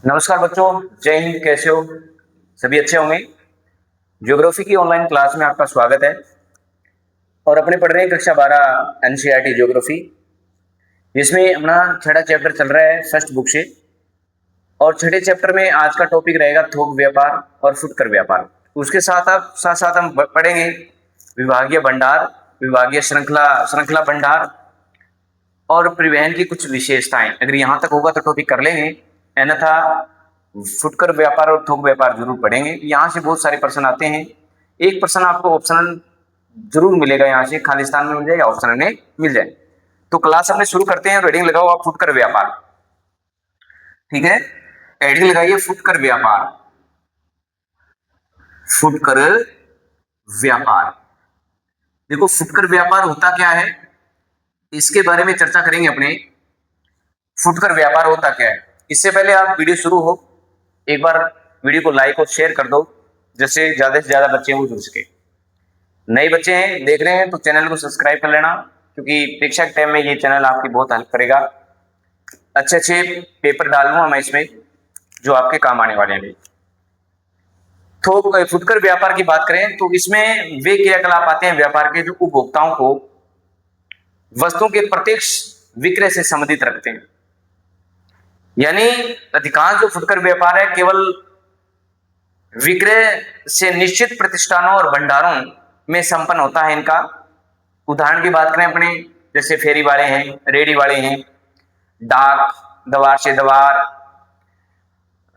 नमस्कार बच्चों। जय हिंद। कैसे हो? सभी अच्छे होंगे। ज्योग्राफी की ऑनलाइन क्लास में आपका स्वागत है। और अपने पढ़ रहे हैं कक्षा 12 एनसीईआरटी ज्योग्राफी, जिसमें अपना छठा चैप्टर चल रहा है फर्स्ट बुक से। और छठे चैप्टर में आज का टॉपिक रहेगा थोक व्यापार और फुटकर व्यापार। उसके साथ साथ हम पढ़ेंगे विभागीय भंडार, विभागीय श्रृंखला श्रृंखला भंडार और परिवहन की कुछ विशेषताएं। अगर यहाँ तक होगा तो टॉपिक कर लेंगे, अन्यथा फुटकर व्यापार और थोक व्यापार जरूर पढ़ेंगे। यहाँ से बहुत सारे प्रश्न आते हैं। एक प्रश्न आपको ऑप्शन जरूर मिलेगा, यहाँ से खालिस्तान में मिल जाए या ऑप्शन में मिल जाए। तो क्लास अपने शुरू करते हैं। हेडिंग लगाओ आप, फुटकर व्यापार। ठीक है, हेडिंग लगाइए फुटकर व्यापार। फुटकर व्यापार, देखो फुटकर व्यापार होता क्या है, इसके बारे में चर्चा करेंगे अपने। फुटकर व्यापार होता क्या है। इससे पहले आप वीडियो शुरू हो, एक बार वीडियो को लाइक और शेयर कर दो, जिससे ज्यादा से ज्यादा बच्चे वो जुड़ सके। नए बच्चे हैं देख रहे हैं तो चैनल को सब्सक्राइब कर लेना, क्योंकि परीक्षा के टाइम में ये चैनल आपकी बहुत हेल्प करेगा। अच्छे अच्छे पेपर डालूंगा मैं इसमें जो आपके काम आने वाले हैं। तो फुटकर व्यापार की बात करें तो इसमें वे क्रियाकलाप आते हैं व्यापार के जो उपभोक्ताओं को वस्तुओं के प्रत्यक्ष विक्रय से संबंधित रखते हैं। यानी अधिकांश जो फुटकर व्यापार है केवल विक्रय से निश्चित प्रतिष्ठानों और भंडारों में संपन्न होता है इनका। उदाहरण की बात करें अपने, जैसे फेरी वाले हैं, रेडी वाले हैं, डाक, दवार से दवार,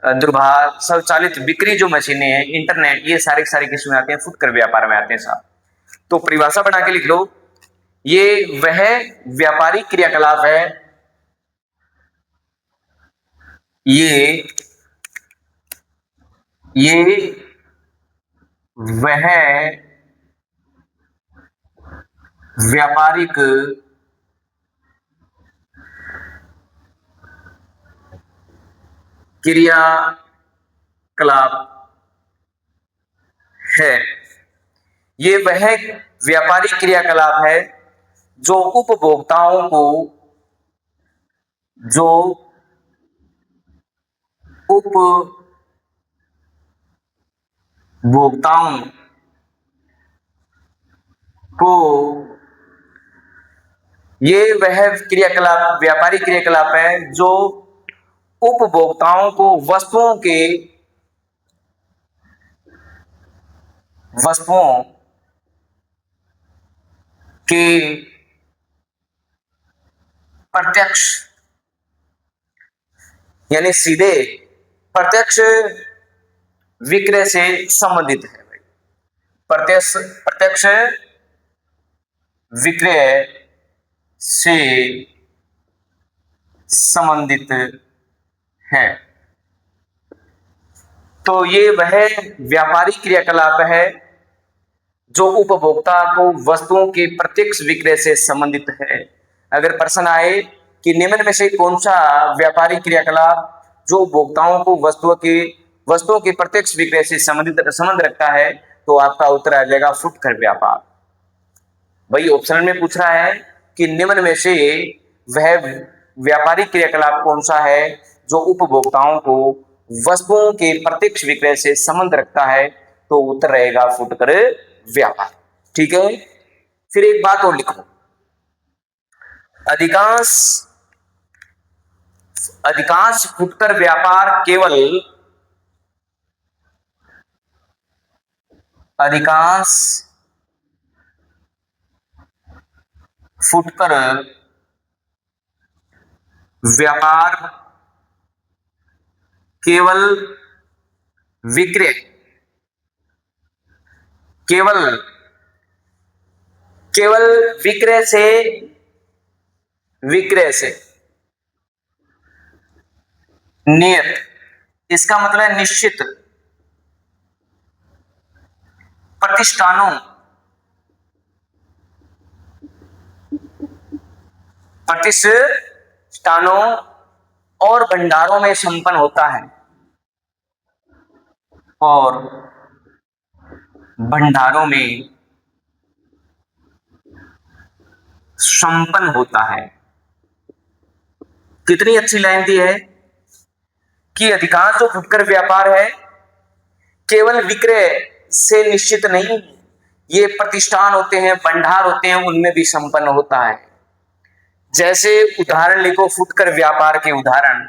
दूरभाष, स्वचालित बिक्री जो मशीनें हैं, इंटरनेट, ये सारे सारे किस्में आते हैं फुटकर व्यापार में आते हैं साहब। तो परिभाषा बना के लिख लो, ये वह व्यापारिक क्रियाकलाप है, ये वह व्यापारिक क्रियाकलाप है, ये वह व्यापारिक क्रियाकलाप है जो उपभोक्ताओं को ये वह क्रियाकलाप व्यापारिक क्रियाकलाप है जो उपभोक्ताओं को वस्तुओं के प्रत्यक्ष यानी सीधे प्रत्यक्ष विक्रय से संबंधित है। प्रत्यक्ष विक्रय से संबंधित है। तो ये वह व्यापारिक क्रियाकलाप है जो उपभोक्ता को वस्तुओं के प्रत्यक्ष विक्रय से संबंधित है। अगर प्रश्न आए कि निम्न में से कौन सा व्यापारिक क्रियाकलाप जो उपभोक्ताओं को वस्तुओं के प्रत्यक्ष विक्रय से संबंध रखता है, तो आपका उत्तर आ जाएगा फुटकर व्यापार। भाई ऑप्शन में पूछ रहा है कि निम्न में से वह व्यापारिक क्रियाकलाप कौन सा है जो उपभोक्ताओं को वस्तुओं के प्रत्यक्ष विक्रय से संबंध रखता है, तो उत्तर रहेगा फुटकर व्यापार। ठीक है, फिर एक बात और लिखो, अधिकांश फुटकर व्यापार केवल विक्रय केवल विक्रय से नियत, इसका मतलब है निश्चित प्रतिष्ठानों और भंडारों में संपन्न होता है, और भंडारों में संपन्न होता है। कितनी अच्छी लाइन दी है कि अधिकांश जो फुटकर व्यापार है केवल विक्रय से निश्चित नहीं, ये प्रतिष्ठान होते हैं, भंडार होते हैं, उनमें भी संपन्न होता है। जैसे उदाहरण लिखो फुटकर व्यापार के उदाहरण।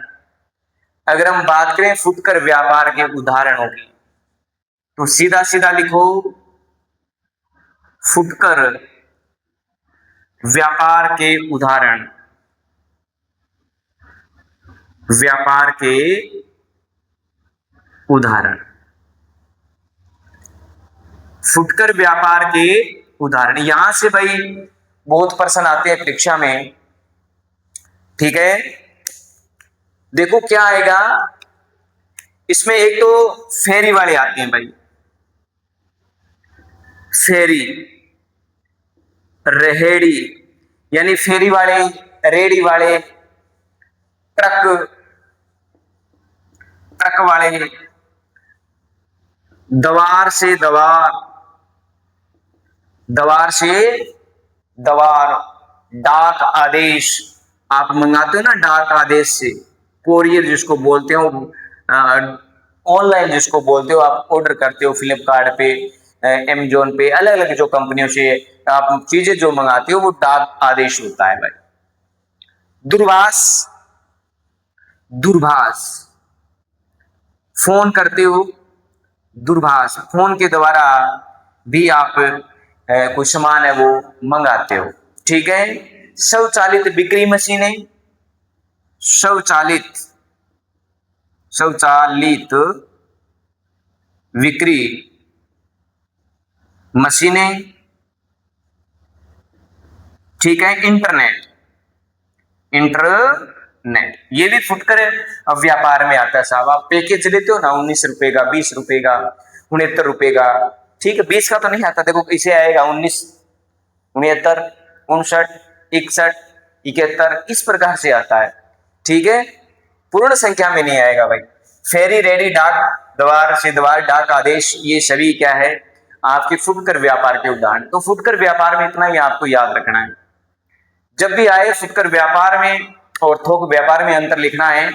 अगर हम बात करें फुटकर व्यापार के उदाहरणों की तो सीधा सीधा लिखो फुटकर व्यापार के उदाहरण। व्यापार के उदाहरण, फुटकर व्यापार के उदाहरण। यहां से भाई बहुत प्रश्न आते हैं परीक्षा में, ठीक है। देखो क्या आएगा इसमें, एक तो फेरी वाले आते हैं भाई, फेरी, रहेड़ी यानी फेरी वाले, रेड़ी वाले, ट्रक वाले, दवार से दवार, दवार से दवार, डाक आदेश, आप मंगाते हो ना डाक आदेश से, कोरियर जिसको बोलते हो, ऑनलाइन जिसको बोलते हो, आप ऑर्डर करते हो फ्लिपकार्ट पे, अमेजोन पे, अलग अलग जो कंपनियों से आप चीजें जो मंगाते हो वो डाक आदेश होता है भाई। दूरभाष, दूरभाष, फोन करते हो, दूरभाष, फोन के द्वारा भी आप कोई सामान है वो मंगाते हो, ठीक है। स्वचालित बिक्री मशीनें, स्वचालित, स्वचालित विक्री मशीनें, ठीक है। इंटरनेट, इंटरनेट ये भी फुटकर व्यापार में आता है साहब। आप पैकेज लेते हो ना 19 रुपए का, 20 रुपए का, 69 रुपए का, ठीक है। 20 का तो नहीं आता, देखो इसे आएगा 19, 69, 59, 61, 71, इस प्रकार से आता है, ठीक है। पूर्ण संख्या में नहीं आएगा भाई। फेरी, रेडी, डाक, द्वार से द्वार, डाक आदेश, ये सभी क्या है आपके फुटकर व्यापार के उदाहरण। तो फुटकर व्यापार में इतना ही आपको याद रखना है। जब भी आए फुटकर व्यापार में और थोक व्यापार में अंतर लिखना है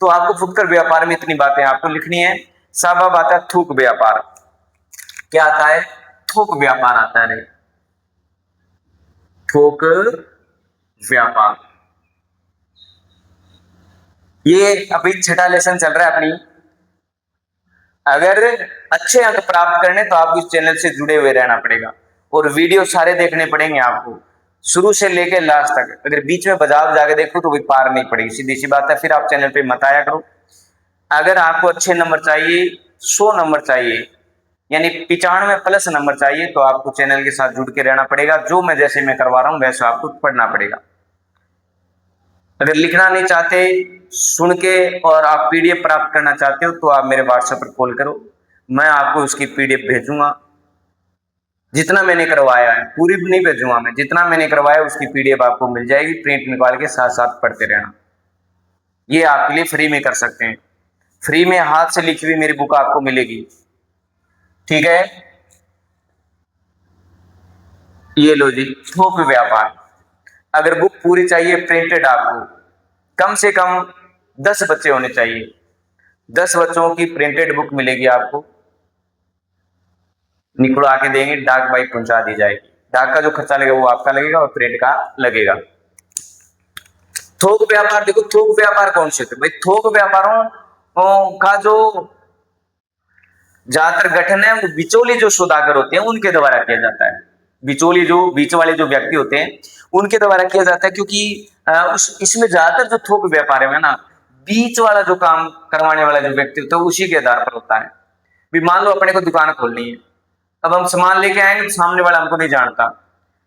तो आपको फुटकर व्यापार में इतनी बातें आपको लिखनी है। सब अब आता है थोक व्यापार। क्या आता है? थोक व्यापार आता है। थोक व्यापार, ये अभी छठा लेसन चल रहा है अपनी। अगर अच्छे अंक प्राप्त करने तो आपको इस चैनल से जुड़े हुए रहना पड़ेगा और वीडियो सारे देखने पड़ेंगे आपको शुरू से लेकर लास्ट तक। अगर बीच में बाजार जाके देखो तो भी पार नहीं पड़ेगी, सीधी सी बात है। फिर आप चैनल पे मत आया करो। अगर आपको अच्छे नंबर चाहिए, 100 नंबर चाहिए, यानी 95+ नंबर चाहिए, तो आपको चैनल के साथ जुड़ के रहना पड़ेगा। जो मैं जैसे मैं करवा रहा हूं वैसे आपको पढ़ना पड़ेगा। अगर लिखना नहीं चाहते, सुन के और आप पीडीएफ प्राप्त करना चाहते हो तो आप मेरे व्हाट्सएप पर कॉल करो, मैं आपको उसकी पीडीएफ भेजूंगा। जितना मैंने करवाया है, पूरी नहीं भेजूंगा मैं, जितना मैंने करवाया उसकी पीडीएफ आपको मिल जाएगी। प्रिंट निकाल के साथ साथ पढ़ते रहना। ये आपके लिए फ्री में कर सकते हैं। फ्री में हाथ से लिखी हुई मेरी बुक आपको मिलेगी, ठीक है। ये लो जी, थोक व्यापार। अगर बुक पूरी चाहिए प्रिंटेड, आपको कम से कम 10 बच्चे होने चाहिए। 10 बच्चों की प्रिंटेड बुक मिलेगी आपको, निकलवा के देंगे, डाक बाई पहुंचा दी जाएगी। डाक का जो खर्चा लगेगा वो आपका लगेगा और प्रिंट का लगेगा। थोक व्यापार, देखो थोक व्यापार कौन से थे भाई? थोक व्यापारों का जो ज्यादातर गठन है वो बिचौली जो सौदागर होते हैं उनके द्वारा किया जाता है। बिचौली जो बीच वाले जो व्यक्ति होते हैं उनके द्वारा किया जाता है, क्योंकि इसमें ज्यादातर जो थोक व्यापार है ना, बीच वाला जो काम करवाने वाला जो व्यक्ति होता है उसी के आधार पर होता है। भी मान लो अपने को दुकान खोलनी है, अब हम सामान लेके आएंगे तो सामने वाला हमको नहीं जानता।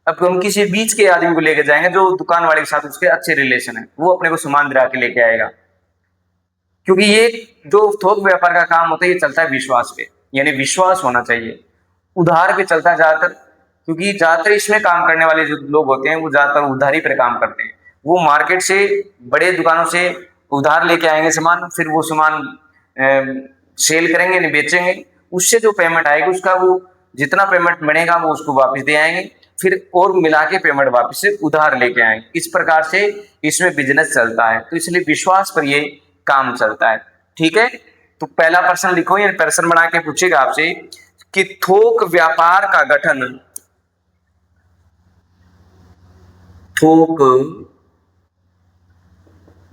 अब हम किसी बीच के आदमी को लेके जाएंगे जो दुकान वाले के साथ उसके अच्छे रिलेशन है, वो अपने को सामान दिला के लेके आएगा। क्योंकि ये जो थोक व्यापार का काम होता है ये चलता है विश्वास पे, यानी विश्वास होना चाहिए। उधार पे चलता है ज्यादातर, क्योंकि ज्यादातर इसमें काम करने वाले जो लोग होते हैं वो ज्यादातर उधारी पर काम करते हैं। वो मार्केट से, बड़े दुकानों से उधार लेके आएंगे सामान, फिर वो सामान सेल करेंगे, नहीं बेचेंगे, उससे जो पेमेंट आएगी उसका वो जितना पेमेंट बनेगा वो उसको वापस दे आएंगे, फिर और मिला के पेमेंट वापस से उधार लेके आएंगे। इस प्रकार से इसमें बिजनेस चलता है, तो इसलिए विश्वास पर ये काम चलता है। ठीक है, तो पहला प्रश्न लिखो, ये प्रश्न बना के पूछेगा आपसे कि थोक व्यापार का गठन, थोक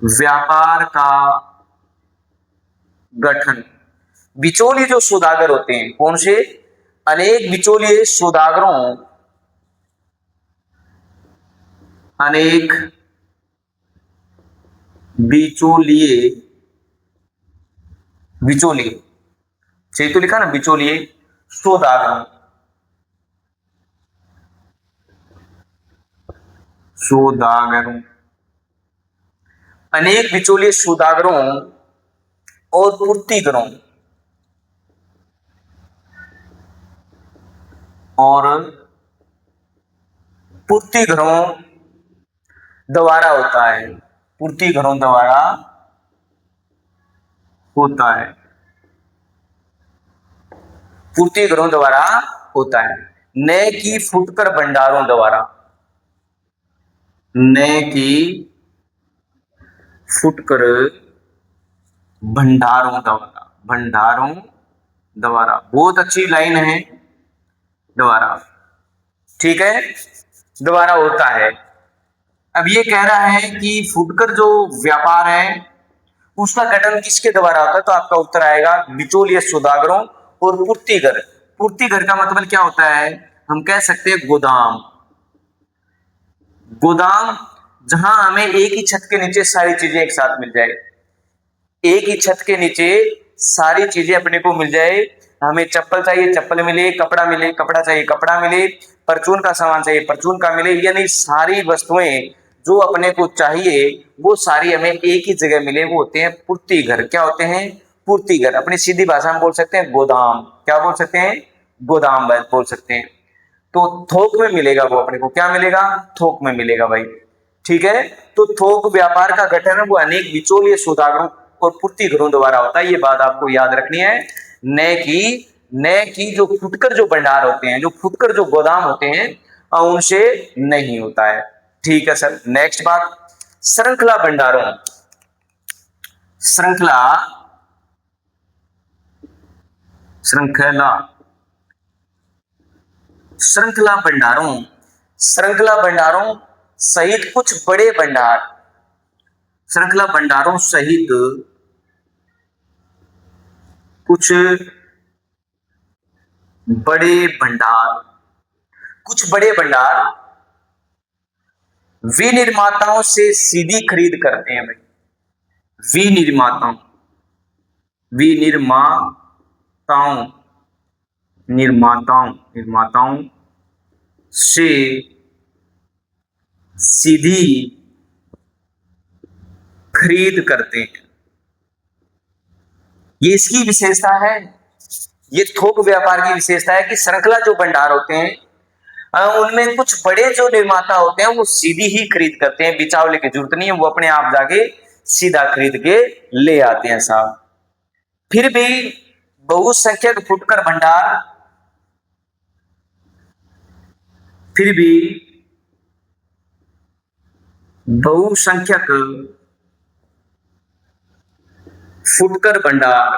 व्यापार का गठन, बिचौलिए जो सौदागर होते हैं, कौन से? अनेक बिचौलिए सौदागरों, अनेक बिचौलिए, बिचौलिए सही तो लिखा ना, बिचौलिए सौदागरों, सौदागरों, अनेक बिचौलिए सौदागरों और पूर्तिकरों, और पूर्तिकरों द्वारा होता है, पूर्तिकरों द्वारा होता है, पूर्तिकरों द्वारा होता है, न कि फुटकर भंडारों द्वारा, न कि फुटकर भंडारों द्वारा, भंडारों द्वारा, बहुत अच्छी लाइन है, द्वारा, ठीक है, द्वारा होता है। अब ये कह रहा है कि फुटकर जो व्यापार है उसका गठन किसके द्वारा होता है, तो आपका उत्तर आएगा बिचौलिए सौदागरों और पूर्तिगर। पूर्तिगर का मतलब क्या होता है, हम कह सकते हैं गोदाम, गोदाम जहां हमें एक ही छत के नीचे सारी चीजें एक साथ मिल जाए, एक ही छत के नीचे सारी चीजें अपने को मिल जाए, हमें चप्पल चाहिए चप्पल मिले, कपड़ा मिले कपड़ा चाहिए कपड़ा मिले, परचून का सामान चाहिए परचून का मिले, यानी सारी वस्तुएं जो अपने को चाहिए वो सारी हमें एक ही जगह मिले, वो होते हैं पूर्ति घर। क्या होते हैं? पूर्ति घर। अपनी सीधी भाषा में बोल सकते हैं गोदाम। क्या बोल सकते हैं? गोदाम बोल सकते हैं। तो थोक में मिलेगा वो अपने को, क्या मिलेगा? थोक में मिलेगा भाई, ठीक है। तो थोक व्यापार का गठन है वो अनेक बिचौलिए सौदागरों और पूर्तिगरों द्वारा होता है, ये बात आपको याद रखनी है। न कि जो फुटकर जो भंडार होते हैं, जो फुटकर जो गोदाम होते हैं उनसे नहीं होता है, ठीक है सर। नेक्स्ट बात, श्रृंखला भंडारों, श्रृंखला, श्रृंखला, श्रृंखला भंडारों, श्रृंखला भंडारों सहित कुछ बड़े भंडार, श्रृंखला भंडारों सहित कुछ बड़े भंडार, कुछ बड़े भंडार विनिर्माताओं से सीधी खरीद करते हैं भाई, विनिर्माताओं, विनिर्माताओं, निर्माताओं, निर्माताओं से सीधी खरीद करते हैं। ये इसकी विशेषता है, ये थोक व्यापार की विशेषता है कि श्रृंखला जो भंडार होते हैं उनमें कुछ बड़े जो निर्माता होते हैं वो सीधी ही खरीद करते हैं, बिचावले की जरूरत नहीं है, वो अपने आप जाके सीधा खरीद के ले आते हैं साहब। फिर भी बहुसंख्यक फुटकर भंडार, फिर भी बहुसंख्यक फुटकर भंडार,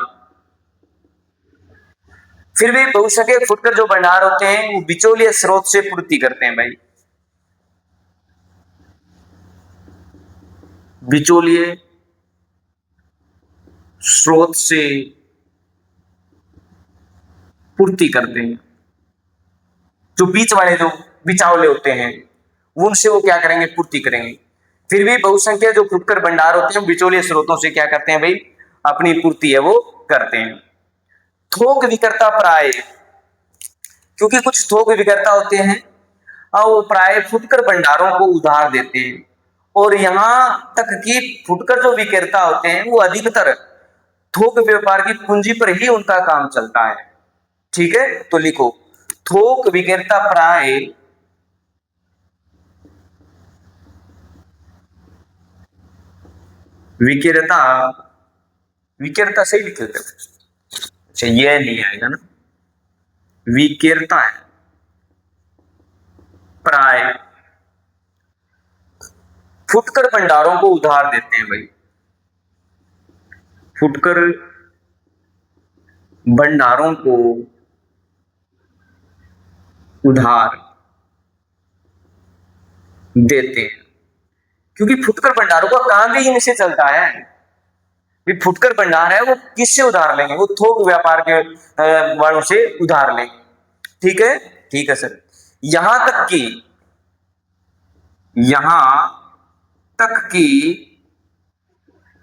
फिर भी बहुसंख्यक फुटकर जो भंडार होते हैं वो बिचौलिए स्रोत से पूर्ति करते हैं भाई, बिचौलिए स्रोत से पूर्ति करते हैं। जो बीच वाले जो बिचावले होते हैं उनसे वो क्या करेंगे? पूर्ति करेंगे। फिर भी बहुसंख्यक जो फुटकर भंडार होते हैं बिचौलिए स्रोतों से क्या करते हैं भाई? अपनी पूर्ति है वो करते हैं। थोक विक्रेता प्राय, क्योंकि कुछ थोक विक्रेता होते हैं और वो प्राय फुटकर भंडारों को उधार देते हैं, और यहां तक कि फुटकर जो विक्रेता होते हैं वो अधिकतर थोक व्यापार की पूंजी पर ही उनका काम चलता है, ठीक है। तो लिखो, थोक विक्रेता प्राय विक्रेता, विक्रेता सही लिख लेते, अच्छा ये नहीं आएगा ना, विक्रेता है प्राय फुटकर भंडारों को उधार देते हैं भाई, फुटकर भंडारों को उधार देते हैं, क्योंकि फुटकर भंडारों का काम भी इनसे चलता है। भी फुटकर भंडार है वो किससे उधार लेंगे? वो थोक व्यापार के वालों से उधार लेंगे। ठीक है सर। यहां तक कि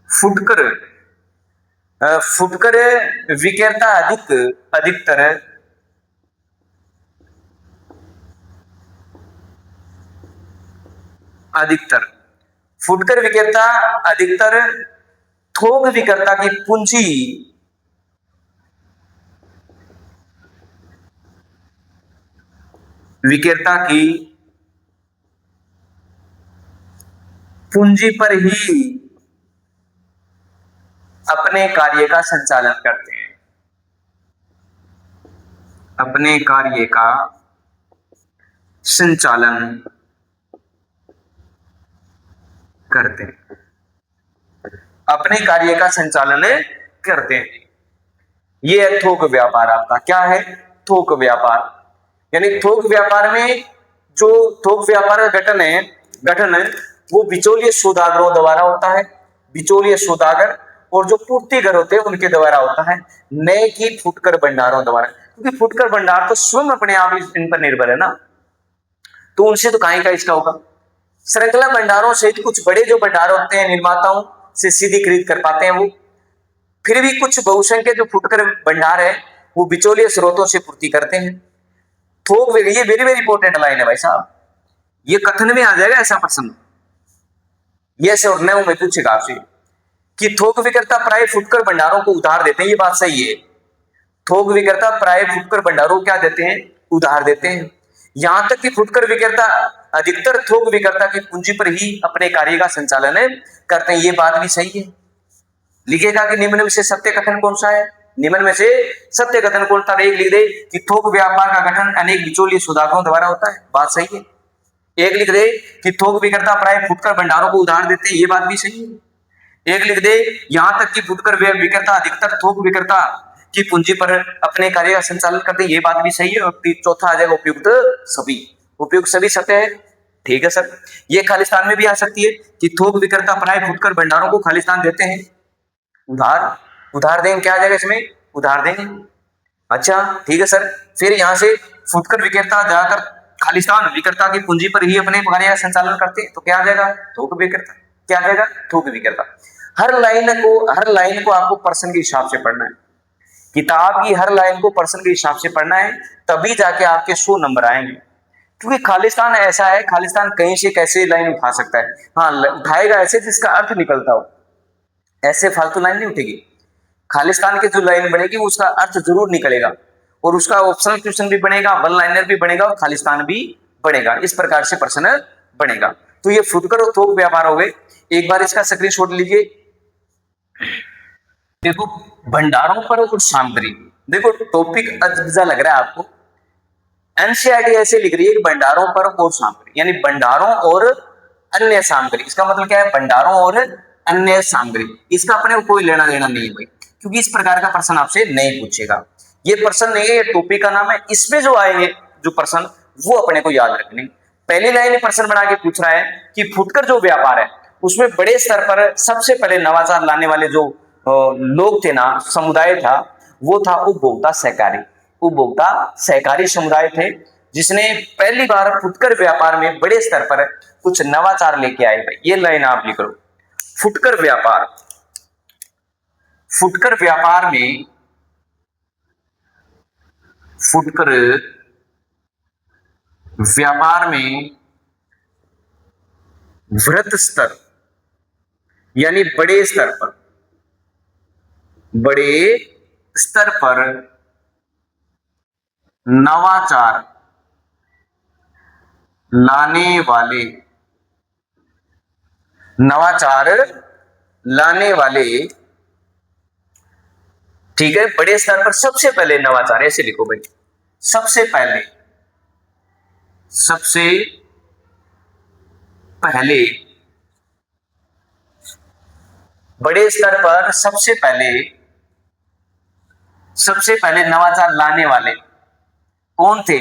फुटकर विक्रेता अधिकतर फुटकर विक्रेता अधिकतर थोक विक्रेता की पूंजी पर ही अपने कार्य का संचालन करते हैं। अपने कार्य का संचालन करते हैं। अपने कार्य का संचालन करते हैं। ये है थोक व्यापार। आपका क्या है? थोक व्यापार। यानी थोक व्यापार में जो थोक व्यापार का गठन है वो बिचौलिए सौदागरों द्वारा होता है। बिचौलिए सौदागर और जो पूर्तिगर होते हैं उनके द्वारा होता है, न कि फुटकर भंडारों द्वारा। क्योंकि फुटकर भंडार तो स्वयं अपने आप इन पर निर्भर है ना, तो उनसे तो कहीं का इसका होगा। श्रृंखला भंडारों सहित कुछ बड़े जो भंडार होते हैं निर्माताओं से सीधी खरीद कर पाते हैं वो। फिर भी कुछ बहुसंख्यक जो फुटकर भंडार है वो बिचौलिए स्रोतों से पूर्ति करते हैं। थोक, ये वेरी वेरी इंपॉर्टेंट लाइन है भाई साहब, ये कथन में आ जाएगा ऐसा प्रश्न, यस और नो में पूछेगा आपसे कि थोक विक्रेता प्राय फुटकर भंडारों को उधार देते हैं। ये बात सही है, थोक विक्रेता प्राय फुटकर भंडारों को क्या देते हैं? उधार देते हैं। यहां तक कि फुटकर विक्रेता अधिकतर थोक विक्रेता की पूंजी पर ही अपने कार्य का संचालन करते हैं। ये बात भी सही है। लिखेगा कि निम्न में से सत्य कथन कौन सा है? निम्न में से सत्य कथन कौन सा? एक लिख दे कि थोक व्यापार का गठन अनेक बिचौलिए सौदागरों द्वारा होता है। बात सही है। एक लिख दे कि थोक विक्रेता प्राय फुटकर भंडारों को उधार देते हैं। ये बात भी सही है। एक लिख दे यहां तक कि फुटकर विक्रेता अधिकतर थोक विक्रेता की पूंजी पर अपने कार्य का संचालन करते हैं। ये बात भी सही है। और चौथा आ जाएगा उपयुक्त सभी। उपयुक्त सभी सत्य है। ठीक है सर। ये खालिस्तान में भी आ सकती है कि थोक विक्रेता प्राय फुटकर भंडारों को खालिस्तान देते हैं उधार देंगे। क्या आ जाएगा इसमें? उधार देंगे। अच्छा ठीक है सर। फिर यहां से फुटकर विक्रेता ज्यादातर खालिस्तान विक्रेता की पूंजी पर ही अपने कार्य का संचालन करते हैं, तो क्या आ जाएगा? थोक विक्रेता। क्या आ जाएगा? थोक विक्रेता। हर लाइन को आपको पर्सन के हिसाब से पढ़ना है। किताब की हर लाइन को पर्सन के हिसाब से पढ़ना है, तभी जाके आपके 100 नंबर आएंगे। क्योंकि खालिस्तान ऐसा है, खालिस्तान कहीं से कैसे लाइन उठा सकता है। हाँ, उठाएगा ऐसे जिसका अर्थ निकलता हो, ऐसे फालतू लाइन नहीं उठेगी। खालिस्तान की जो लाइन बनेगी उसका अर्थ जरूर निकलेगा, और उसका ऑप्शनल क्वेश्चन भी बनेगा, वन लाइनर भी बनेगा, और खालिस्तान भी बनेगा। इस प्रकार से प्रश्न बनेगा। तो ये फुटकर और थोक व्यापार हो गए। एक बार इसका स्क्रीनशॉट लीजिए। देखो, भंडारों पर और सामग्री, देखो टॉपिक अजीजा लग रहा है आपको। एनसीईआरटी ऐसे लिख रही है कि भंडारों पर और सामग्री, यानी भंडारों और अन्य सामग्री। इसका मतलब क्या है? भंडारों और अन्य सामग्री। इसका अपने को कोई लेना देना नहीं है भाई, क्योंकि इस प्रकार का प्रश्न आपसे नहीं पूछेगा। ये प्रश्न नहीं है, ये टॉपिक का नाम है। इसमें जो आएंगे जो प्रश्न, वो अपने को याद रखने। पहली लाइन में प्रश्न बना के पूछ रहा है कि फुटकर जो व्यापार है उसमें बड़े स्तर पर सबसे पहले नवाचार लाने वाले जो लोग थे ना, समुदाय था, वो था उपभोक्ता सहकारी समुदाय थे, जिसने पहली बार फुटकर व्यापार में बड़े स्तर पर कुछ नवाचार लेके आए। भाई ये लाइन आप लिख लो। फुटकर व्यापार में वृहत स्तर, यानी बड़े स्तर पर नवाचार लाने वाले, ठीक है, बड़े स्तर पर सबसे पहले नवाचार, ऐसे लिखो भाई, सबसे पहले बड़े स्तर पर सबसे पहले नवाचार लाने वाले कौन थे?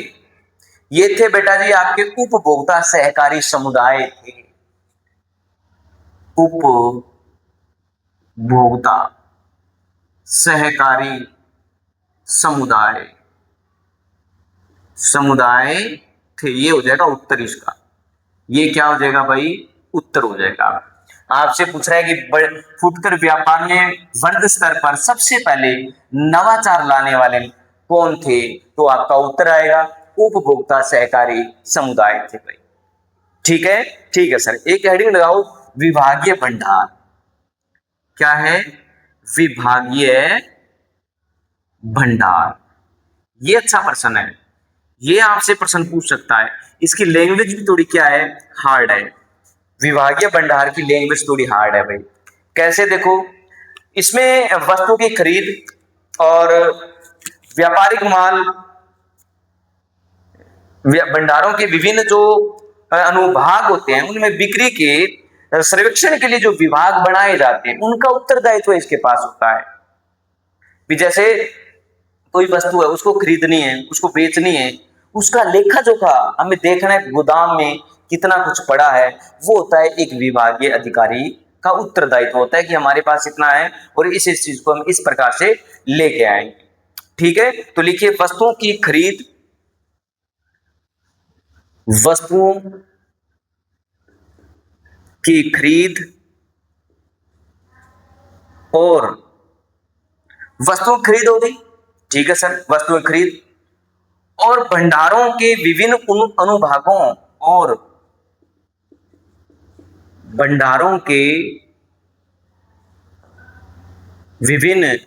ये थे बेटा जी आपके उपभोक्ता सहकारी समुदाय थे। उपभोक्ता सहकारी समुदाय थे। ये हो जाएगा उत्तर इसका। ये क्या हो जाएगा भाई? उत्तर हो जाएगा। आपसे पूछ रहा है कि फुटकर व्यापार में वर्ग स्तर पर सबसे पहले नवाचार लाने वाले कौन थे? तो आपका उत्तर आएगा उपभोक्ता सहकारी समुदाय थे भाई। ठीक है सर। एक हेडिंग लगाओ, विभागीय भंडार। क्या है? विभागीय भंडार। ये अच्छा प्रश्न है, ये आपसे प्रश्न पूछ सकता है। इसकी लैंग्वेज भी थोड़ी क्या है? हार्ड है। विभागीय भंडार की लैंग्वेज थोड़ी हार्ड है भाई। कैसे? देखो, इसमें वस्तु की खरीद और व्यापारिक माल, भंडारों के विभिन्न जो अनुभाग होते हैं उनमें बिक्री के सर्वेक्षण के लिए जो विभाग बनाए जाते हैं उनका उत्तरदायित्व इसके पास होता है। भी जैसे कोई वस्तु है, उसको खरीदनी है, उसको बेचनी है, उसका लेखा जोखा हमें देखना है, गोदाम में कितना कुछ पड़ा है, वो होता है एक विभागीय अधिकारी का उत्तरदायित्व होता है कि हमारे पास इतना है और इस चीज को हम इस प्रकार से लेके आएंगे। ठीक है, तो लिखिए वस्तुओं की खरीद, वस्तुओं की खरीद और वस्तुओं खरीद होगी। ठीक है सर, वस्तुएं खरीद और भंडारों के विभिन्न अनुभागों और भंडारों के विभिन्न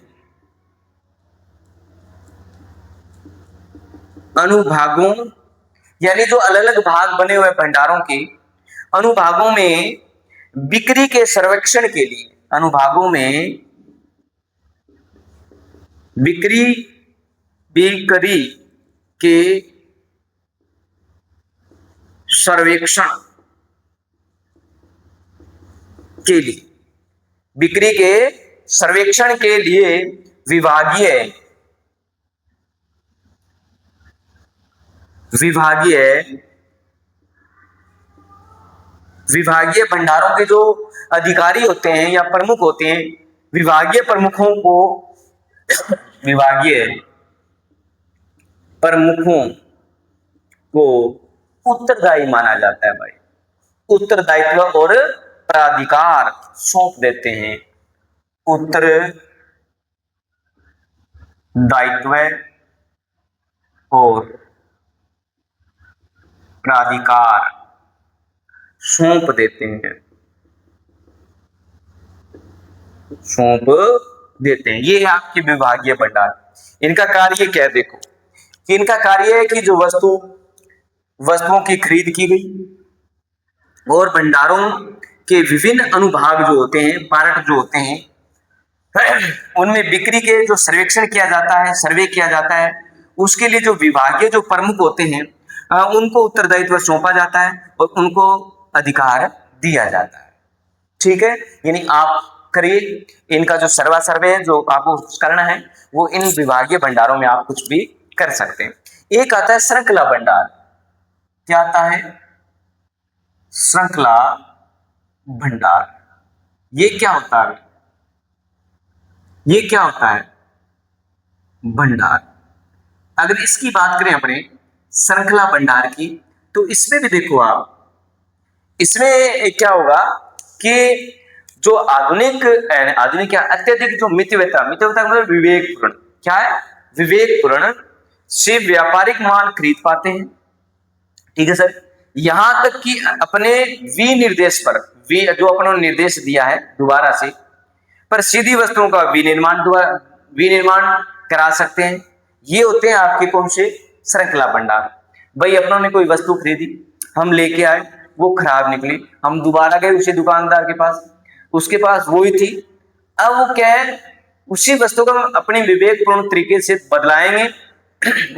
अनुभागों, यानी जो अलग अलग भाग बने हुए भंडारों के अनुभागों में बिक्री के सर्वेक्षण के लिए, अनुभागों में बिक्री के सर्वेक्षण के लिए, बिक्री के सर्वेक्षण के लिए विभागीय भंडारों के जो अधिकारी होते हैं या प्रमुख होते हैं, विभागीय प्रमुखों को उत्तरदायी माना जाता है भाई। उत्तरदायित्व और प्राधिकार सौंप देते हैं। उत्तरदायित्व और प्राधिकार सौंप देते हैं। ये है आपके विभागीय भंडार। इनका कार्य क्या है? देखो कि इनका कार्य है कि जो वस्तुओं की खरीद की गई और भंडारों के विभिन्न अनुभाग जो होते हैं, पार्ट जो होते हैं, उनमें बिक्री के जो सर्वेक्षण किया जाता है, सर्वे किया जाता है, उसके लिए जो विभागीय जो प्रमुख होते हैं उनको उत्तरदायित्व सौंपा जाता है और उनको अधिकार दिया जाता है। ठीक है, यानी आप करिए इनका जो सर्वे है जो आपको करना है वो इन विभागीय भंडारों में आप कुछ भी कर सकते हैं। एक आता है श्रृंखला भंडार। क्या आता है? श्रृंखला भंडार। ये क्या होता है? भंडार। अगर इसकी बात करें अपने श्रृंखला भंडार की, तो इसमें भी देखो आप, इसमें क्या होगा कि जो आधुनिक क्या अत्यधिक जो मितव्यता मतलब विवेकपूर्ण, क्या है? विवेकपूर्ण से व्यापारिक माल खरीद पाते हैं। ठीक है सर, यहां तक कि अपने विनिर्देश पर, जो अपना निर्देश दिया है दोबारा से, पर सीधी वस्तुओं का विनिर्माण करा सकते हैं। ये होते हैं आपके कौन से? श्रृंखला भंडार। भाई अपनों ने कोई वस्तु खरीदी, हम लेके आए, वो खराब निकली, हम दोबारा गए उसी दुकानदार के पास, उसके पास वही थी, अब वो क्या है, उसी वस्तु को हम अपने विवेकपूर्ण तरीके से बदलाएंगे,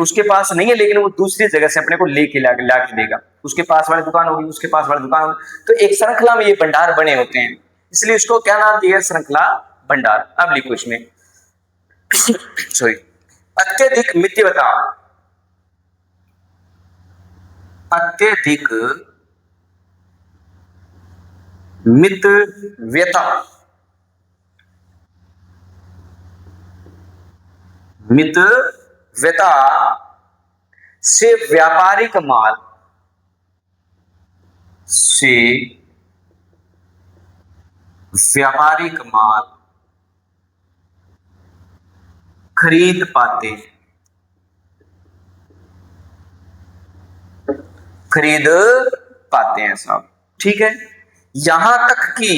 उसके पास नहीं है लेकिन वो दूसरी जगह से अपने को लेके लाके देगा, उसके पास वाली दुकान होगी, उसके पास वाली दुकान होगी, तो एक श्रृंखला में ये भंडार बने होते हैं। इसलिए उसको क्या नाम दिया, श्रृंखला भंडार। अब लिखो इसमें सॉरी, अत्यधिक मितव्यता, अत्यधिक मितव्यता, मितव्यता से व्यापारिक माल, से व्यापारिक माल खरीद पाते हैं, खरीद पाते हैं साहब। ठीक है, यहां तक कि,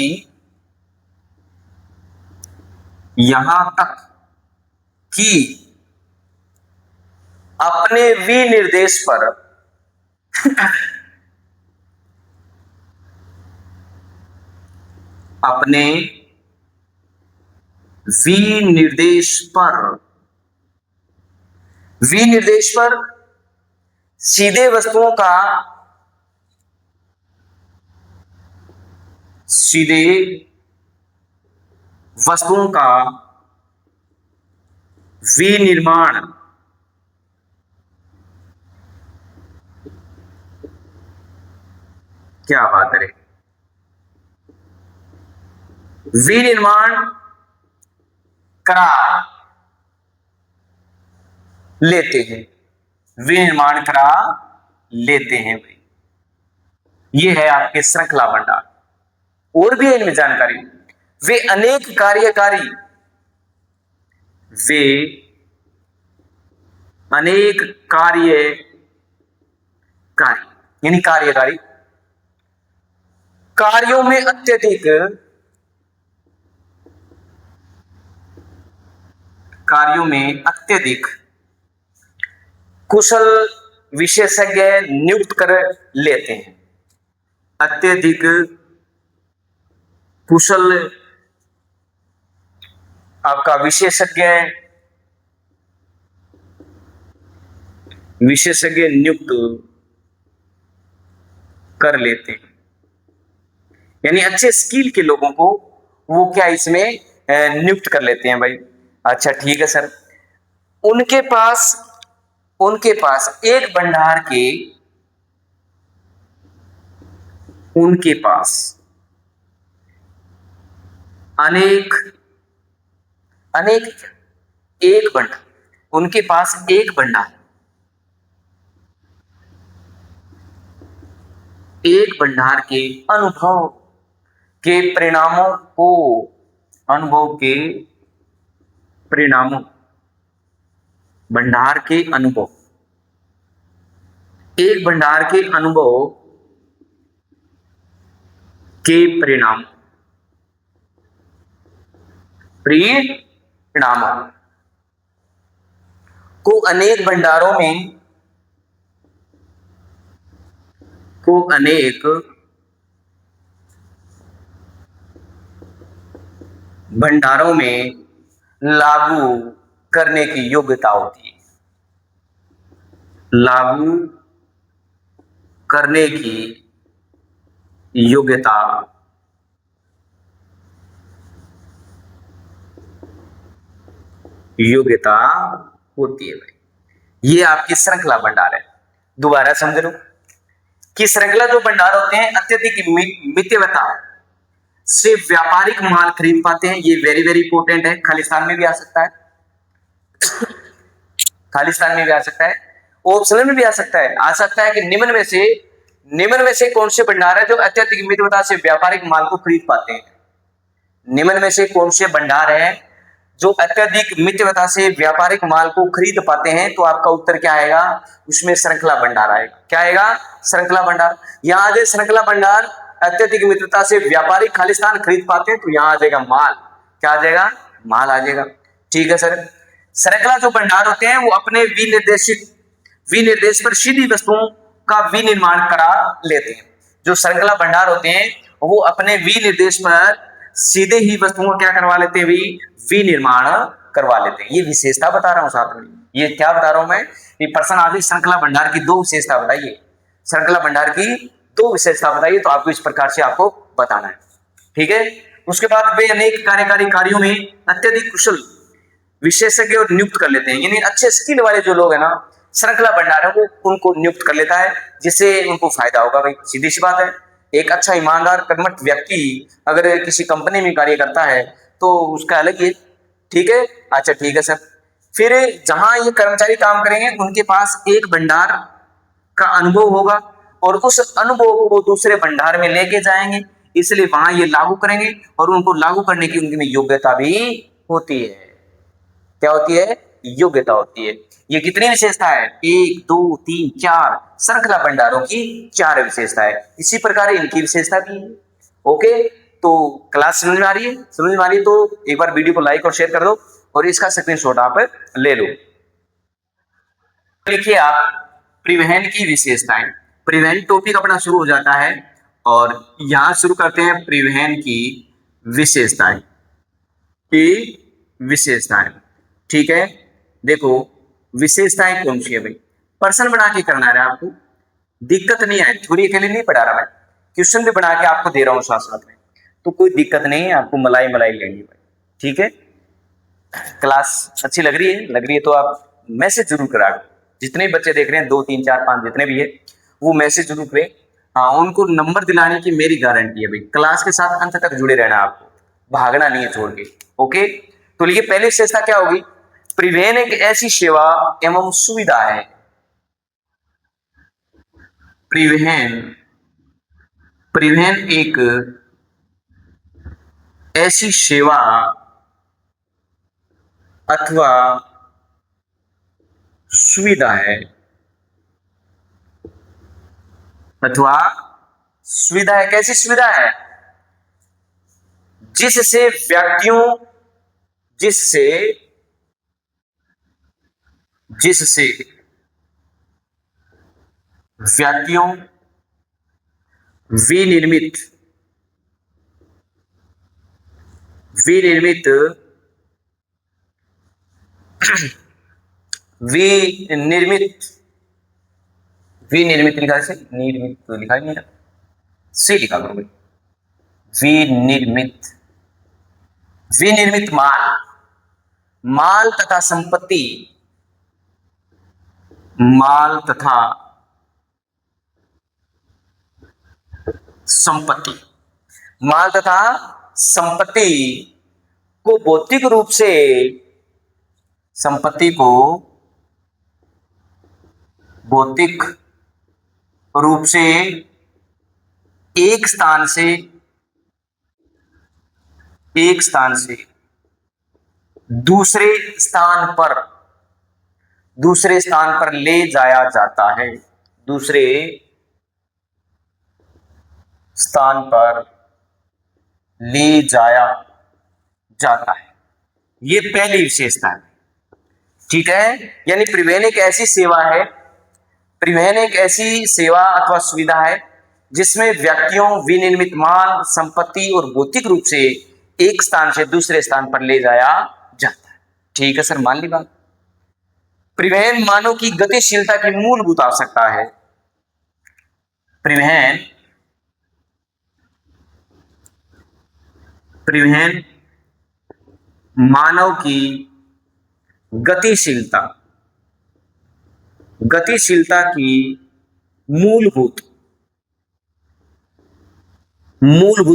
यहां तक कि अपने विनिर्देश पर अपने विनिर्देश पर, विनिर्देश पर सीधे वस्तुओं का, सीधे वस्तुओं का विनिर्माण, क्या बात है, विनिर्माण करा लेते हैं, विनिर्माण करा लेते हैं भाई। ये है आपके श्रृंखला भंडार। और भी है इनमें जानकारी, वे अनेक कार्यकारी, वे अनेक कार्यकारी यानी कार्यकारी कार्यों में अत्यधिक, कार्यों में अत्यधिक कुशल विशेषज्ञ नियुक्त कर लेते हैं, अत्यधिक कुशल आपका विशेषज्ञ नियुक्त कर लेते हैं, यानी अच्छे स्किल के लोगों को वो क्या इसमें नियुक्त कर लेते हैं भाई। अच्छा ठीक है सर, उनके पास एक भंडार के, उनके पास अनेक एक भंडार, उनके पास एक भंडार, एक भंडार के अनुभव के परिणामों को, अनुभव के परिणामों, भंडार के अनुभव, एक भंडार के अनुभव के परिणाम, परिणामों को अनेक भंडारों में, को अनेक भंडारों में लागू करने की योग्यता होती है, लागू करने की योग्यता होती है भाई। ये आपकी श्रृंखला भंडार है। दोबारा समझ लो कि श्रृंखला जो भंडार होते हैं अत्यधिक मितव्यता से व्यापारिक माल खरीद पाते हैं। ये वेरी वेरी इंपॉर्टेंट है, खालिस्तान में भी आ सकता है, खालिस्तान में भी आ सकता है, ऑप्शनल में भी आ सकता है। आ सकता है कि निम्न में से कौन से भंडार है जो अत्यधिक मितव्यता से व्यापारिक माल को खरीद पाते हैं। निम्न में से कौन से भंडार है जो अत्यधिक मितव्यता से व्यापारिक माल को खरीद पाते हैं, तो आपका उत्तर क्या आएगा, उसमें श्रृंखला भंडार आएगा। क्या आएगा, श्रृंखला भंडार। यहां आ जाए श्रृंखला भंडार अत्यधिक मितव्यता से व्यापारिक खालिस्तान खरीद पाते हैं, तो यहां आ जाएगा माल। क्या आ जाएगा, माल आ जाएगा। ठीक है सर, श्रृंखला जो भंडार होते हैं वो अपने विनिर्देश पर सीधी वस्तुओं का विनिर्माण करा लेते हैं। जो श्रृंखला भंडार होते हैं वो अपने विनिर्देश पर सीधे ही वस्तुओं को क्या करवा लेते हैं, विनिर्माण करवा लेते हैं। ये विशेषता बता रहा हूं साथ में। ये क्या बता रहा हूं मैं, ये प्रश्न आदि श्रृंखला भंडार की दो विशेषता बताइए, श्रृंखला भंडार की दो विशेषता बताइए, तो आपको इस प्रकार से आपको बताना है। ठीक है, उसके बाद वे अनेक कार्यकारी कार्यों में अत्यधिक कुशल विशेषज्ञ और नियुक्त कर लेते हैं। यानी अच्छे स्किल वाले जो लोग हैं ना, श्रृंखला भंडार है, वो उनको नियुक्त कर लेता है, जिससे उनको फायदा होगा। भाई सीधी सी बात है, एक अच्छा ईमानदार कर्मठ व्यक्ति अगर किसी कंपनी में कार्य करता है तो उसका अलग ही, ठीक है। अच्छा ठीक है सर, फिर जहां ये कर्मचारी काम करेंगे उनके पास एक भंडार का अनुभव होगा और उस अनुभव को वो दूसरे भंडार में लेके जाएंगे, इसलिए वहां ये लागू करेंगे और उनको लागू करने की उनकी योग्यता भी होती है। क्या होती है? योग्यता होती है। ये कितनी विशेषता है? 1 2 3 4 श्रृंखला भंडारों की 4 विशेषता है। इसी प्रकार इनकी विशेषता भी है। ओके, तो क्लास समझ में आ रही है? समझ में आ रही है तो एक बार वीडियो को लाइक और शेयर कर दो और इसका स्क्रीनशॉट आप ले लो। देखिए आप परिवहन की विशेषताएं, परिवहन टॉपिक अपना शुरू हो जाता है और यहां शुरू करते हैं परिवहन की विशेषताएं ठीक है। देखो विशेषताएं कौन सी है भाई, पर्सन बना के करना है आपको, दिक्कत नहीं है। थ्योरी के लिए नहीं पढ़ा रहा मैं, क्वेश्चन भी बना के आपको दे रहा हूं साथ साथ में, तो कोई दिक्कत नहीं है, आपको मलाई लेंगे भाई। ठीक है, क्लास अच्छी लग रही है? लग रही है तो आप मैसेज जरूर करा, जितने बच्चे देख रहे हैं 2 3 4 5 जितने भी है वो मैसेज जरूर करें। हाँ, उनको नंबर दिलाने की मेरी गारंटी है भाई। क्लास के साथ अंत तक जुड़े रहना, आपको भागना नहीं है छोड़ के। ओके, तो लिए पहली विशेषता क्या होगी? परिवहन एक ऐसी सेवा एवं सुविधा है, परिवहन एक ऐसी सेवा अथवा सुविधा है, कैसी सुविधा है? जिससे व्यक्तियों विनिर्मित विनिर्मित लिखा से निर्मित तो लिखा ही नहीं, से लिखा करो भाई। विनिर्मित माल तथा संपत्ति, माल तथा संपत्ति को भौतिक रूप से, एक स्थान से दूसरे स्थान पर ले जाया जाता है, दूसरे स्थान पर ले जाया जाता है। ये पहली विशेषता है। ठीक है, यानी परिवहन एक ऐसी सेवा अथवा सुविधा है जिसमें व्यक्तियों विनिर्मित माल, संपत्ति और भौतिक रूप से एक स्थान से दूसरे स्थान पर ले जाया जाता है। ठीक है सर, मान ली बात। परिवहन मानव की गतिशीलता की मूलभूत आवश्यकता है। परिवहन मानव की गतिशीलता की मूलभूत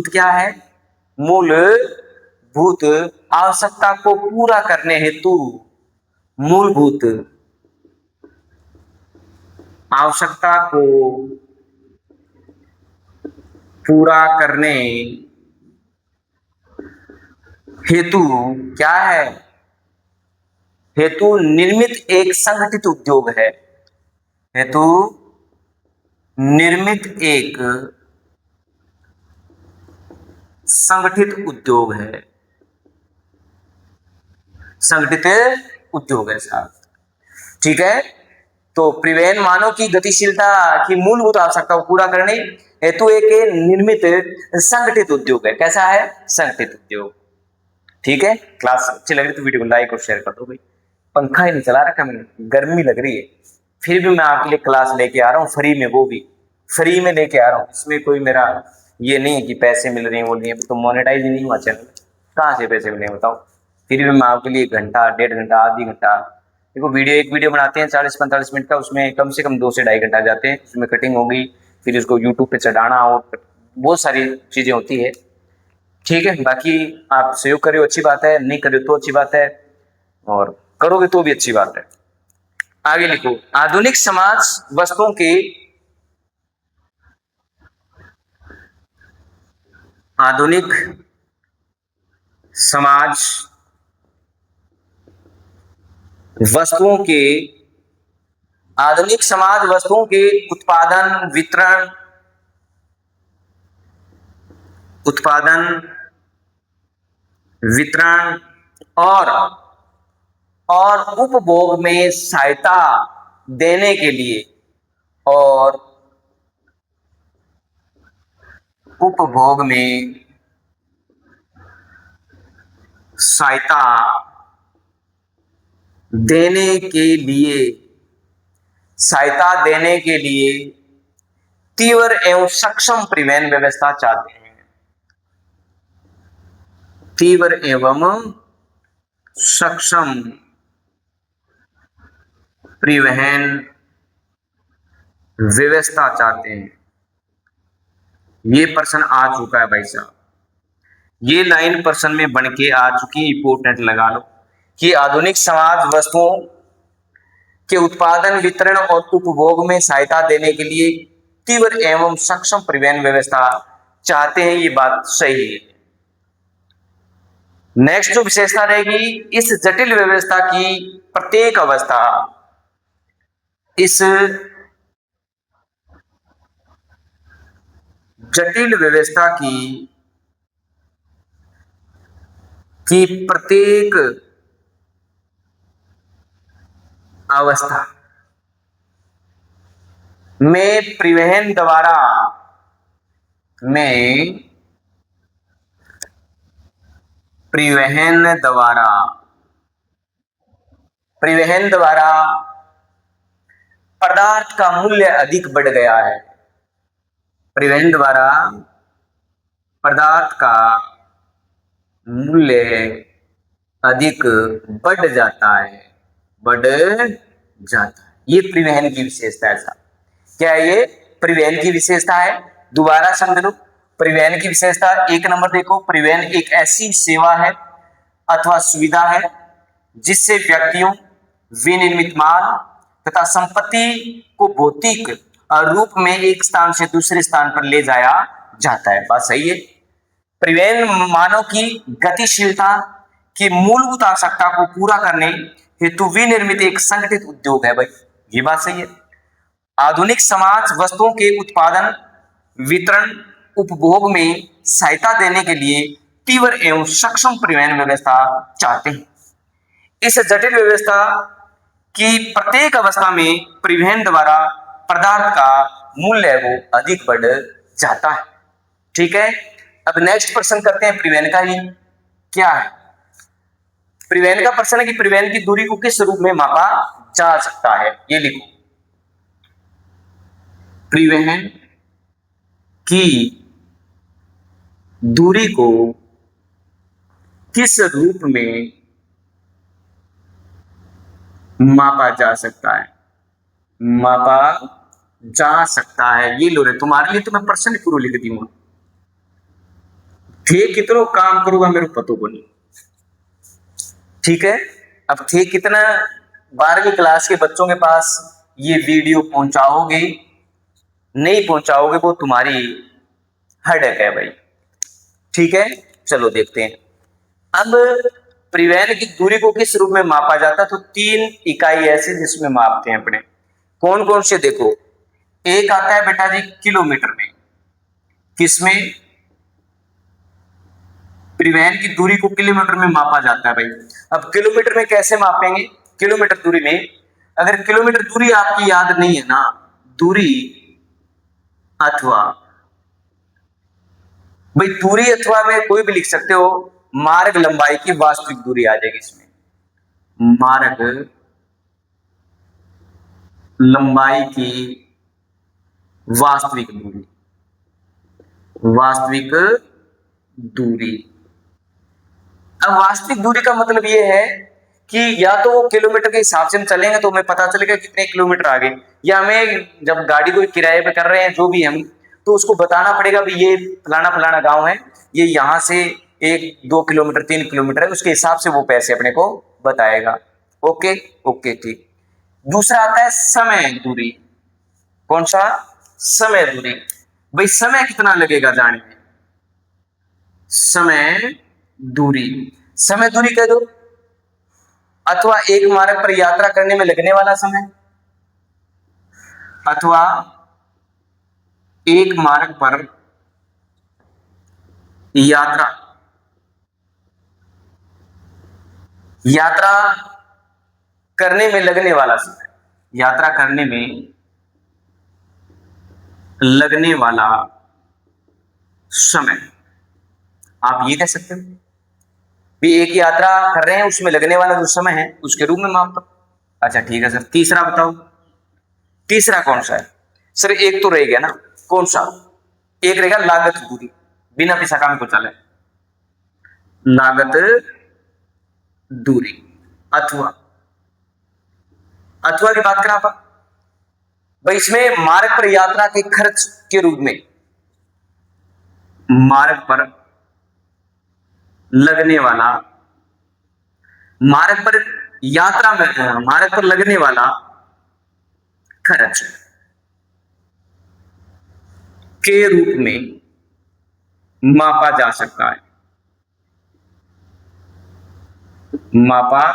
क्या है? मूलभूत आवश्यकता को पूरा करने हेतु, मूलभूत आवश्यकता को पूरा करने हेतु क्या है? हेतु निर्मित एक संगठित उद्योग है। हेतु निर्मित एक संगठित उद्योग है, साहब। ठीक है, तो परिवहन मानव की गतिशीलता की मूलभूत आवश्यकता को पूरा करने हेतु एक निर्मित संगठित उद्योग है। कैसा है? संगठित उद्योग। ठीक है, क्लास अच्छी लग रही तो वीडियो को लाइक और शेयर कर दो भाई। पंखा ही नहीं चला रखा मैंने, गर्मी लग रही है, फिर भी मैं आपके लिए क्लास लेके आ रहा हूँ फ्री में, वो भी फ्री में लेके आ रहा हूँ। इसमें कोई मेरा ये नहीं है कि पैसे मिल रहे हैं, बोल रही है तो मोनेटाइज ही नहीं हुआ चैनल, कहाँ से पैसे मिले बताओ। फिर भी मैं आपके लिए घंटा, 1.5 घंटा, आधी घंटा, देखो वीडियो, एक वीडियो बनाते हैं 40-45 मिनट का, उसमें कम से कम 2 से 2.5 घंटा जाते हैं, उसमें कटिंग होगी, फिर उसको यूट्यूब पे चढ़ाना और बहुत सारी चीजें होती है। ठीक है, बाकी आप सहयोग करो अच्छी बात है, नहीं करो तो अच्छी बात है, और करोगे तो भी अच्छी बात है। आगे लिखो, आधुनिक समाज वस्तुओं के, आधुनिक समाज वस्तुओं के, आधुनिक समाज वस्तुओं के उत्पादन, वितरण, उत्पादन, वितरण और उपभोग में सहायता देने के लिए, और उपभोग में सहायता देने के लिए, सहायता देने के लिए तीव्र एवं सक्षम परिवहन व्यवस्था चाहते हैं। तीव्र एवं सक्षम परिवहन व्यवस्था चाहते हैं। ये प्रश्न आ चुका है भाई साहब, ये लाइन प्रश्न में बन के आ चुकी है, इंपोर्टेंट लगा लो कि आधुनिक समाज वस्तुओं के उत्पादन, वितरण और उपभोग में सहायता देने के लिए तीव्र एवं सक्षम परिवहन व्यवस्था चाहते हैं। ये बात सही है। नेक्स्ट जो विशेषता रहेगी, इस जटिल व्यवस्था की प्रत्येक अवस्था, इस जटिल व्यवस्था की प्रत्येक अवस्था में परिवहन द्वारा, में परिवहन द्वारा, परिवहन द्वारा पदार्थ का मूल्य अधिक बढ़ गया है। परिवहन द्वारा पदार्थ का मूल्य अधिक बढ़ जाता है, बढ़ जाता है। ये परिवहन की विशेषता है साहब। क्या है ये? परिवहन की विशेषता है। दोबारा समझ लो, परिवहन की विशेषता 1 नंबर देखो, परिवहन एक ऐसी सेवा है अथवा सुविधा है जिससे व्यक्तियों, विनिर्मित माल तथा संपत्ति को भौतिक रूप में एक स्थान से दूसरे स्थान पर ले जाया जाता है। बात सही है। परिवहन मानव की गतिशीलता की मूलभूत आवश्यकता को पूरा करने हेतु विनिर्मित एक संगठित उद्योग है भाई, ये बात सही है। आधुनिक समाज वस्तुओं के उत्पादन, वितरण, उपभोग में सहायता देने के लिए तीव्र एवं सक्षम परिवहन व्यवस्था चाहते हैं। इस जटिल व्यवस्था की प्रत्येक अवस्था में परिवहन द्वारा पदार्थ का मूल्य वो अधिक बढ़ जाता है। ठीक है, अब नेक्स्ट प्रश्न करते हैं परिवहन का ही क्या है। परिवहन का प्रश्न है कि परिवहन की दूरी को किस रूप में मापा जा सकता है, ये लिखो। परिवहन की दूरी को किस रूप में मापा जा सकता है, मापा जा सकता है। ये लो रे, तुम्हारे लिए तो मैं प्रश्न पूरा लिख दी हूं। थे कितनो काम करूंगा मेरे को पतो बोली। ठीक है, अब थे कितना 12वीं क्लास के बच्चों के पास ये वीडियो पहुंचाओगे, नहीं पहुंचाओगे, वो तुम्हारी हेडेक है भाई। ठीक है, चलो देखते हैं। अब परिवहन की दूरी को किस रूप में मापा जाता है, तो 3 इकाई ऐसे जिसमें मापते हैं अपने। कौन कौन से देखो, एक आता है बेटा जी किलोमीटर में। किसमें? परिवहन की दूरी को किलोमीटर में मापा जाता है भाई। अब किलोमीटर में कैसे मापेंगे? किलोमीटर दूरी में, अगर किलोमीटर दूरी आपकी याद नहीं है ना, दूरी अथवा, भाई दूरी अथवा में कोई भी लिख सकते हो, मार्ग लंबाई की वास्तविक दूरी आ जाएगी इसमें। मार्ग लंबाई की वास्तविक दूरी, वास्तविक दूरी। अब वास्तविक दूरी का मतलब ये है कि या तो वो किलोमीटर के हिसाब से हम चलेंगे तो हमें पता चलेगा कितने किलोमीटर आगे, या हमें जब गाड़ी कोई किराए पे कर रहे हैं जो भी हम, तो उसको बताना पड़ेगा भी ये फलाना फलाना गांव है, ये यहाँ से 1-2 किलोमीटर 3 किलोमीटर है, उसके हिसाब से वो पैसे अपने को बताएगा। ओके ओके ठीक। दूसरा आता है समय दूरी। कौन सा? समय दूरी। भाई समय कितना लगेगा जाने में, समय दूरी। समय दूरी कह दो, अथवा एक मार्ग पर यात्रा करने में लगने वाला समय, अथवा एक मार्ग पर यात्रा करने में लगने वाला समय, यात्रा करने में लगने वाला समय। आप ये कह सकते हो भी एक यात्रा कर रहे हैं उसमें लगने वाला जो समय है उसके रूप में माप दो। अच्छा ठीक है सर, तीसरा बताओ, तीसरा कौन सा है? सर एक तो रह गया ना, कौन सा? एक रहेगा लागत दूरी, बिना पैसा काम को चले, लागत दूरी। अथवा की बात करें आप भाई, इसमें मार्ग पर यात्रा के खर्च के रूप में, मार्ग पर लगने वाला, मार्ग पर यात्रा में मार्ग पर लगने वाला खर्च के रूप में मापा जा सकता है, मापा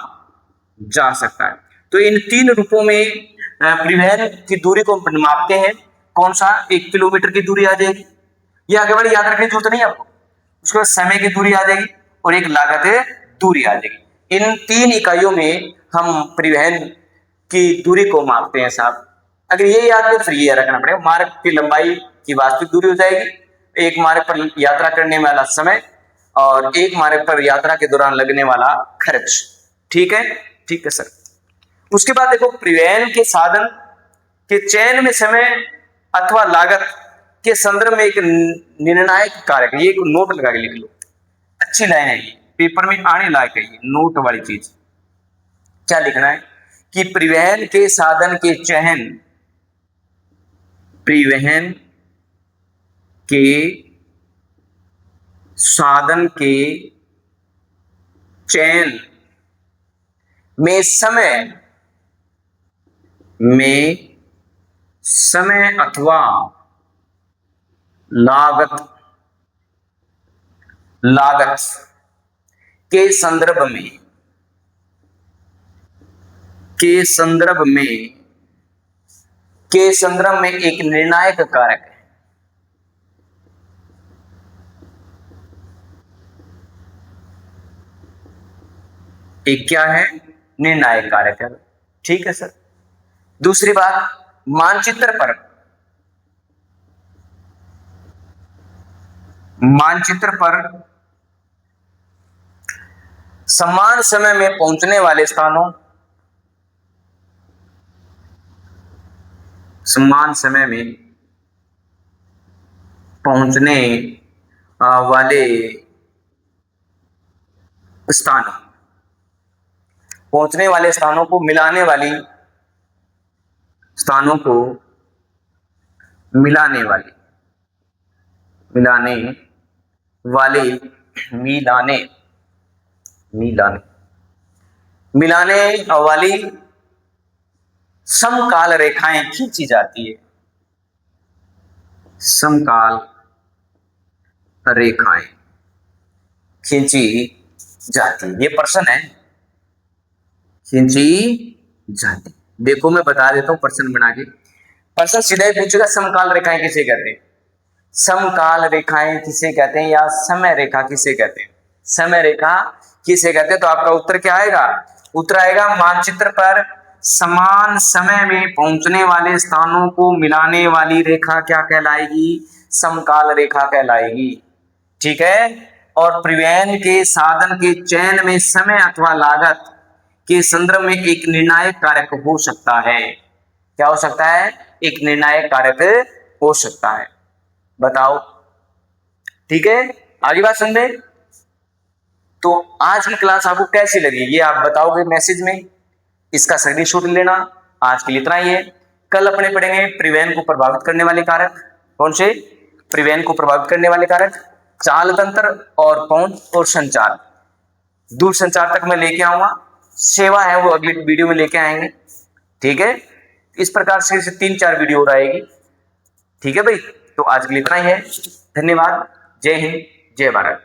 जा सकता है। तो इन तीन रूपों में परिवहन की दूरी को मापते हैं। कौन सा? 1 किलोमीटर की दूरी आ जाएगी, ये आगे वाली याद रखने की जरूरत नहीं है आपको। उसके बाद समय की दूरी आ जाएगी और एक लागत दूरी आ जाएगी। इन तीन इकाइयों में हम परिवहन की दूरी को मापते हैं साहब। अगर ये याद हो फिर ये रखना पड़ेगा, मार्ग की लंबाई की वास्तविक दूरी हो जाएगी, एक मार्ग पर यात्रा करने वाला समय और एक मार्ग पर यात्रा के दौरान लगने वाला खर्च। ठीक है, ठीक है सर। उसके बाद देखो, परिवहन के साधन के चयन में समय अथवा लागत के संदर्भ में एक निर्णायक कारक, ये एक नोट लगा के लिख लो, अच्छी लाइन है, पेपर में आने लायक है ये नोट वाली चीज। क्या लिखना है कि परिवहन के साधन के चयन, परिवहन के साधन के चयन में समय अथवा लागत के संदर्भ में एक निर्णायक कारक है। एक क्या है? निर्णायक कारक है। ठीक है सर। दूसरी बात, मानचित्र पर समान समय में पहुंचने वाले स्थानों, समान समय में पहुंचने वाले स्थानों को मिलाने वाली समकाल रेखाएं खींची जाती है, समकाल रेखाएं खींची जाती है। ये प्रश्न है, खींची जाती। देखो मैं बता देता हूं प्रश्न बना के। प्रश्न सीधा ही पूछेगा, समकाल रेखाएं किसे कहते हैं, समकाल रेखाएं किसे कहते हैं, या समय रेखा किसे कहते हैं, समय रेखा किसे कहते हैं। तो आपका उत्तर क्या आएगा? उत्तर आएगा, मानचित्र पर समान समय में पहुंचने वाले स्थानों को मिलाने वाली रेखा क्या कहलाएगी? समकाल रेखा कहलाएगी। ठीक है। और परिवहन के साधन के चयन में समय अथवा लागत के संदर्भ में एक निर्णायक कारक हो सकता है। क्या हो सकता है? एक निर्णायक कारक हो सकता है। बताओ ठीक है, आगे बात सुन ले। तो आज की क्लास आपको कैसी लगी ये आप बताओगे मैसेज में, इसका स्क्रीनशॉट लेना। आज के लिए इतना ही है। कल अपने पढ़ेंगे परिवहन को प्रभावित करने वाले कारक। कौन से? परिवहन को प्रभावित करने वाले कारक, चाल तंत्र और पहुंच और संचार। दूर संचार तक मैं लेके आऊंगा, सेवा है वो अगली वीडियो में लेके आएंगे। ठीक है, इस प्रकार से 3-4 वीडियो और आएगी। ठीक है भाई, तो आज के लिए इतना ही है। धन्यवाद। जय हिंद, जय भारत।